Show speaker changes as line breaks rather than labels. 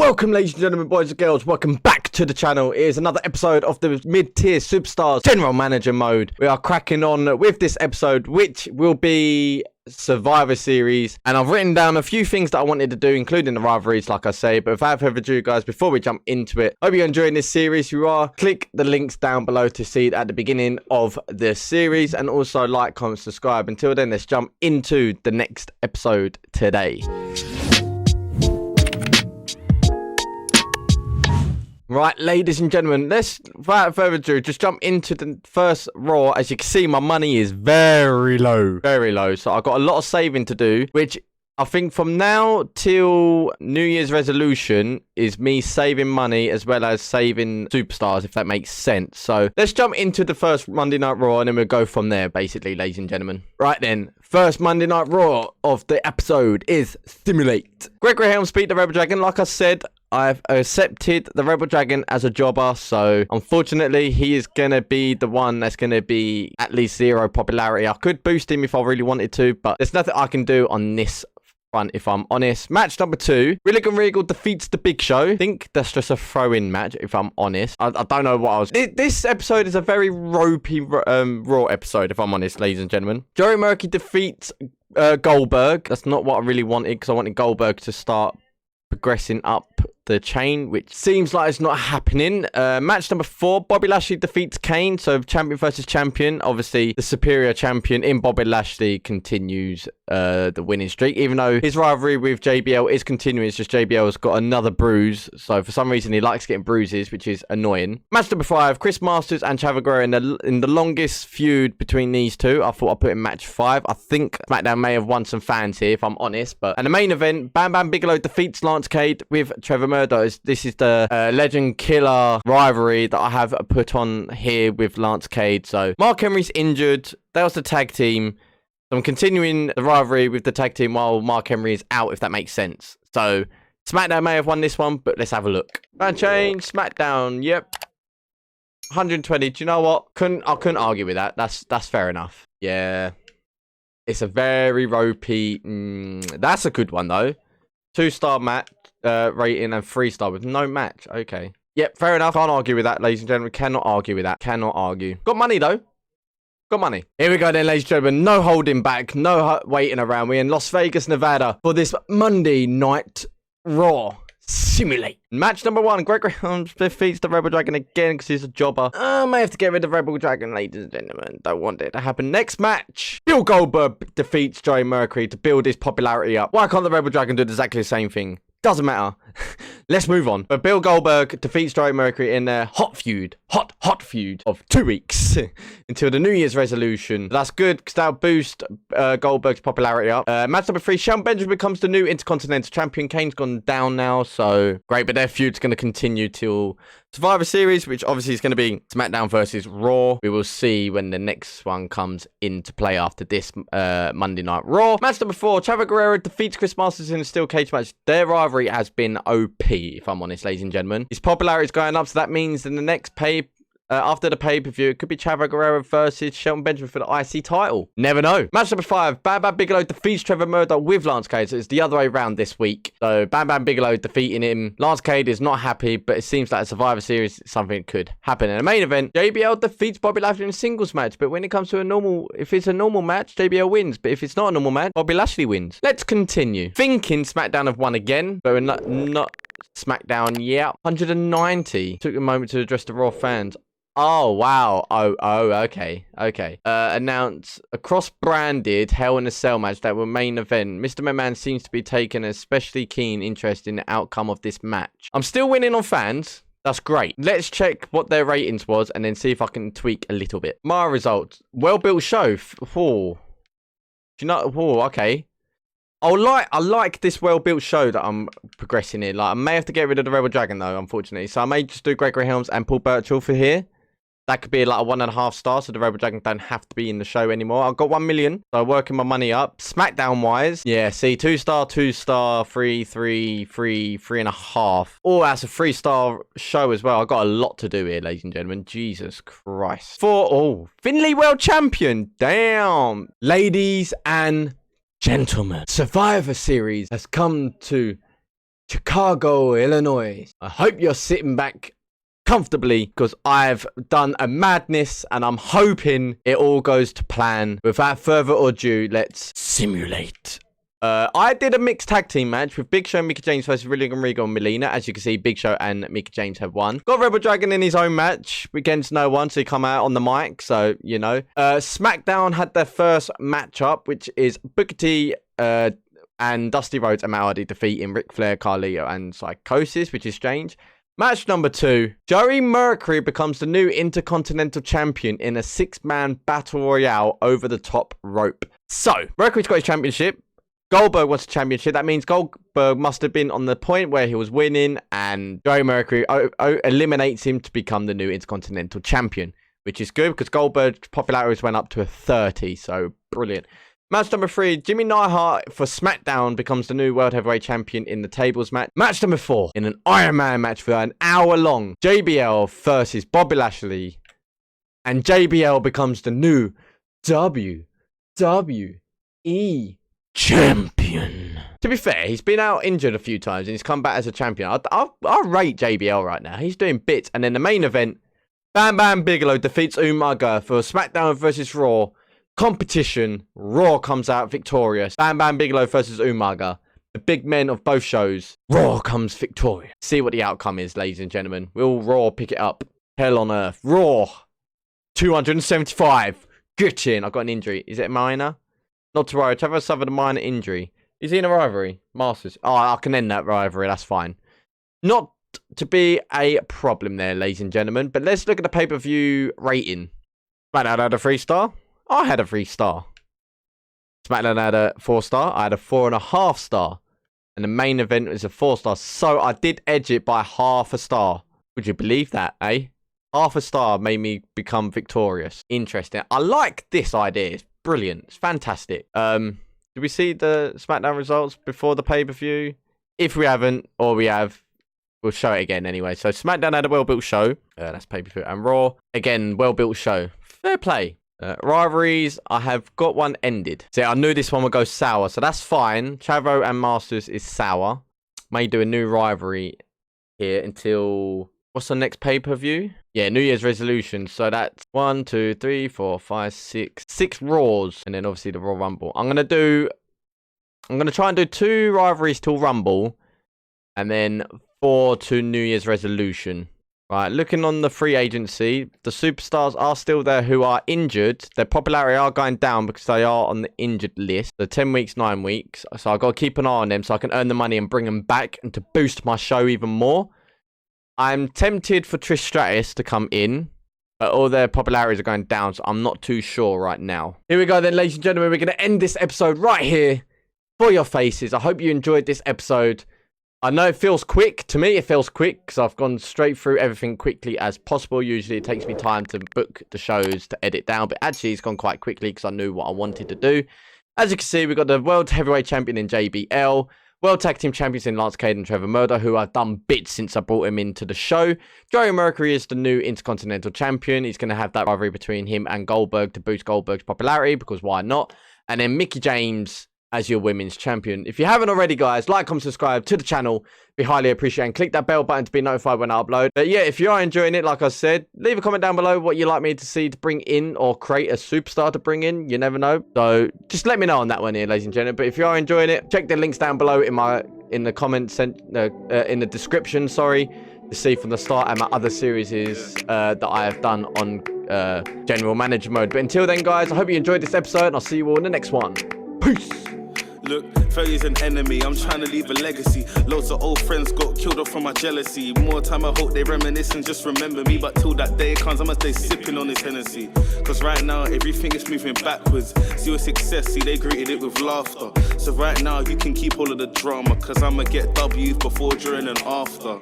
Welcome, ladies and gentlemen, boys and girls. Welcome back to the channel. It is another episode of the mid-tier superstars general manager mode. We are cracking on with this episode, which will be Survivor Series, and I've written down a few things that I wanted to do, including the rivalries, like I say. But without further ado, guys, before we jump into it, hope you're enjoying this series. If you are, click the links down below to see it at the beginning of the series, and also like, comment, subscribe. Until then, let's jump into the next episode today. Right, ladies and gentlemen, let's, without further ado, just jump into the first Raw. As you can see, my money is very low. Very low. So I've got a lot of saving to do, which I think from now till New Year's resolution is me saving money as well as saving superstars, if that makes sense. So let's jump into the first Monday Night Raw, and then we'll go from there, basically, ladies and gentlemen. Right then, first Monday Night Raw of the episode is Simulate. Gregory Helms beat the Rebel Dragon. Like I said, I've accepted the Rebel Dragon as a jobber, so unfortunately he is going to be the one that's going to be at least 0 popularity. I could boost him if I really wanted to, but there's nothing I can do on this front, if I'm honest. Match number 2, Willigan Regal defeats the Big Show. I think that's just a throw-in match, if I'm honest. I don't know what I was... This episode is a very ropey Raw episode, if I'm honest, ladies and gentlemen. Joey Mercury defeats Goldberg. That's not what I really wanted, because I wanted Goldberg to start progressing up the chain, which seems like it's not happening. Match number 4, Bobby Lashley defeats Kane. So champion versus champion. Obviously the superior champion in Bobby Lashley continues the winning streak, even though his rivalry with JBL is continuing. It's just JBL has got another bruise, so for some reason he likes getting bruises, which is annoying. Match number 5, Chris Masters and Trevor in the longest feud between these two. I thought I'd put in match 5. I think Smackdown may have won some fans here, if I'm honest. But and the main event, Bam Bam Bigelow defeats Lance Cade with Trevor Murdoch. This is the legend killer rivalry that I have put on here with Lance Cade. So Mark Henry's injured. That was the tag team. So I'm continuing the rivalry with the tag team while Mark Henry is out, if that makes sense. So Smackdown may have won this one, but let's have a look. Man change, Smackdown, yep. 120. Do you know what? I couldn't argue with that. That's fair enough. Yeah. It's a very ropey. That's a good one though. 2-star match rating and 3-star with no match. Okay. Yep, fair enough. Can't argue with that, ladies and gentlemen. Cannot argue with that. Cannot argue. Got money though. Got money. Here we go then, ladies and gentlemen. No holding back. No waiting around. We're in Las Vegas, Nevada for this Monday Night Raw. Simulate. Match number 1, Gregory Helms defeats the Rebel Dragon again because he's a jobber. I may have to get rid of Rebel Dragon, ladies and gentlemen. Don't want it to happen. Next match, Bill Goldberg defeats Joey Mercury to build his popularity up. Why can't the Rebel Dragon do exactly the same thing? Doesn't matter. Let's move on. But Bill Goldberg defeats Joey Mercury in their hot feud of 2 weeks until the New Year's resolution. That's good because that'll boost Goldberg's popularity up. Match number 3, Shelton Benjamin becomes the new Intercontinental Champion. Kane's gone down now, so great. But their feud's going to continue till Survivor Series, which obviously is going to be Smackdown versus Raw. We will see when the next one comes into play after this Monday Night Raw. Match number 4, Trevor defeats Chris Masters in a steel cage match. Their rivalry has been OP, if I'm honest, ladies and gentlemen. His popularity is going up, so that means in the next after the pay-per-view, it could be Trevor Guerrero versus Shelton Benjamin for the IC title. Never know. Match number 5, Bam Bam Bigelow defeats Trevor Murdoch with Lance Cade. So it's the other way around this week. So Bam Bam Bigelow defeating him. Lance Cade is not happy, but it seems like a Survivor Series, something could happen. In the main event, JBL defeats Bobby Lashley in a singles match. But when it comes to if it's a normal match, JBL wins. But if it's not a normal match, Bobby Lashley wins. Let's continue. Thinking Smackdown have won again, but we're not Smackdown. Yeah, 190. Took a moment to address the Raw fans. Oh, wow. Oh, okay. Announce a cross-branded Hell in a Cell match that will main event. Mr. McMahon seems to be taking an especially keen interest in the outcome of this match. I'm still winning on fans. That's great. Let's check what their ratings was and then see if I can tweak a little bit. My results. Well-built show. Oh. Do you know? Oh, okay. I like this well-built show that I'm progressing in. Like, I may have to get rid of the Rebel Dragon, though, unfortunately. So I may just do Gregory Helms and Paul Burchill for here. That could be like a 1.5 star, so the Rebel Dragon don't have to be in the show anymore. I've got 1 million, so I'm working my money up. Smackdown wise, yeah, see, 2-star, 2-star, 3, 3, 3, 3.5. Oh, that's a 3-star show as well. I've got a lot to do here, ladies and gentlemen. Jesus Christ. Finley World Champion. Damn. Ladies and gentlemen, Survivor Series has come to Chicago, Illinois. I hope you're sitting back comfortably because I've done a madness and I'm hoping it all goes to plan. Without further ado, let's simulate. I did a mixed tag team match with Big Show and Mickie James versus William Regal and Melina. As you can see, Big Show and Mickie James have won. Got Rebel Dragon in his own match against no one, so he come out on the mic, so, you know. Smackdown had their first matchup, which is Booker T and Dusty Rhodes and Maori defeating Ric Flair, Carlito, and Psychosis, which is strange. Match number 2. Joey Mercury becomes the new Intercontinental Champion in a 6-man Battle Royale over the top rope. So, Mercury's got his championship. Goldberg wants a championship. That means Goldberg must have been on the point where he was winning, and Joey Mercury eliminates him to become the new Intercontinental Champion, which is good because Goldberg's popularity went up to a 30, so brilliant. Match number 3, Jimmy Neidhart for SmackDown becomes the new World Heavyweight Champion in the tables match. Match number 4, in an Iron Man match for an hour long, JBL versus Bobby Lashley, and JBL becomes the new WWE Champion. To be fair, he's been out injured a few times and he's come back as a champion. I'll rate JBL right now. He's doing bits. And then the main event, Bam Bam Bigelow defeats Umaga for SmackDown versus Raw competition. Raw comes out victorious. Bam Bam Bigelow versus Umaga. The big men of both shows. Raw comes victorious. See what the outcome is, ladies and gentlemen. Will Raw pick it up? Hell on earth. Raw 275. Get in. I got an injury. Is it minor? Not to worry, Trevor suffered a minor injury. Is he in a rivalry? Masters. Oh, I can end that rivalry. That's fine. Not to be a problem there, ladies and gentlemen. But let's look at the pay-per-view rating. SmackDown had a 3-star. I had a 3-star. SmackDown had a 4-star. I had a 4.5-star. And the main event was a 4-star. So I did edge it by half a star. Would you believe that, eh? Half a star made me become victorious. Interesting. I like this idea. It's brilliant. It's fantastic. Did we see the SmackDown results before the pay-per-view? If we haven't, or we have, we'll show it again anyway. So SmackDown had a well-built show. That's pay-per-view. And Raw, again, well-built show. Fair play. Rivalries, I have got one ended. See, I knew this one would go sour, so that's fine. Chavo and Masters is sour. May do a new rivalry here until... What's the next pay-per-view? Yeah, New Year's resolution. So that's 1, 2, 3, 4, 5, 6. 6 Raws. And then obviously the Raw Rumble. I'm going to try and do 2 rivalries till Rumble. And then 4 to New Year's resolution. Right, looking on the free agency, the superstars are still there who are injured. Their popularity are going down because they are on the injured list. So 10 weeks, 9 weeks. So I've got to keep an eye on them so I can earn the money and bring them back and to boost my show even more. I'm tempted for Trish Stratus to come in, but all their popularities are going down, so I'm not too sure right now. Here we go then, ladies and gentlemen. We're going to end this episode right here for your faces. I hope you enjoyed this episode. I know it feels quick. To me, it feels quick because I've gone straight through everything quickly as possible. Usually it takes me time to book the shows to edit down, but actually it's gone quite quickly because I knew what I wanted to do. As you can see, we've got the World Heavyweight Champion in JBL. World Tag Team Champions in Lance Cade and Trevor Murdoch, who I've done bits since I brought him into the show. Joey Mercury is the new Intercontinental Champion. He's going to have that rivalry between him and Goldberg to boost Goldberg's popularity, because why not? And then Mickie James as your Women's Champion. If you haven't already, guys, like, comment, subscribe to the channel. Be highly appreciated. And click that bell button to be notified when I upload. But yeah, if you are enjoying it, like I said, leave a comment down below what you'd like me to see to bring in or create a superstar to bring in. You never know. So just let me know on that one here, ladies and gentlemen. But if you are enjoying it, check the links down below in the comments in the description, sorry, to see from the start and my other series that I have done on general manager mode. But until then, guys, I hope you enjoyed this episode and I'll see you all in the next one. Peace.
Look, failure's an enemy, I'm trying to leave a legacy. Loads of old friends got killed off from my jealousy. More time I hope they reminisce and just remember me. But till that day comes, I must stay sipping on this Hennessy. Cause right now, everything is moving backwards. See your success, see they greeted it with laughter. So right now, you can keep all of the drama, cause I'ma get W's before, during and after.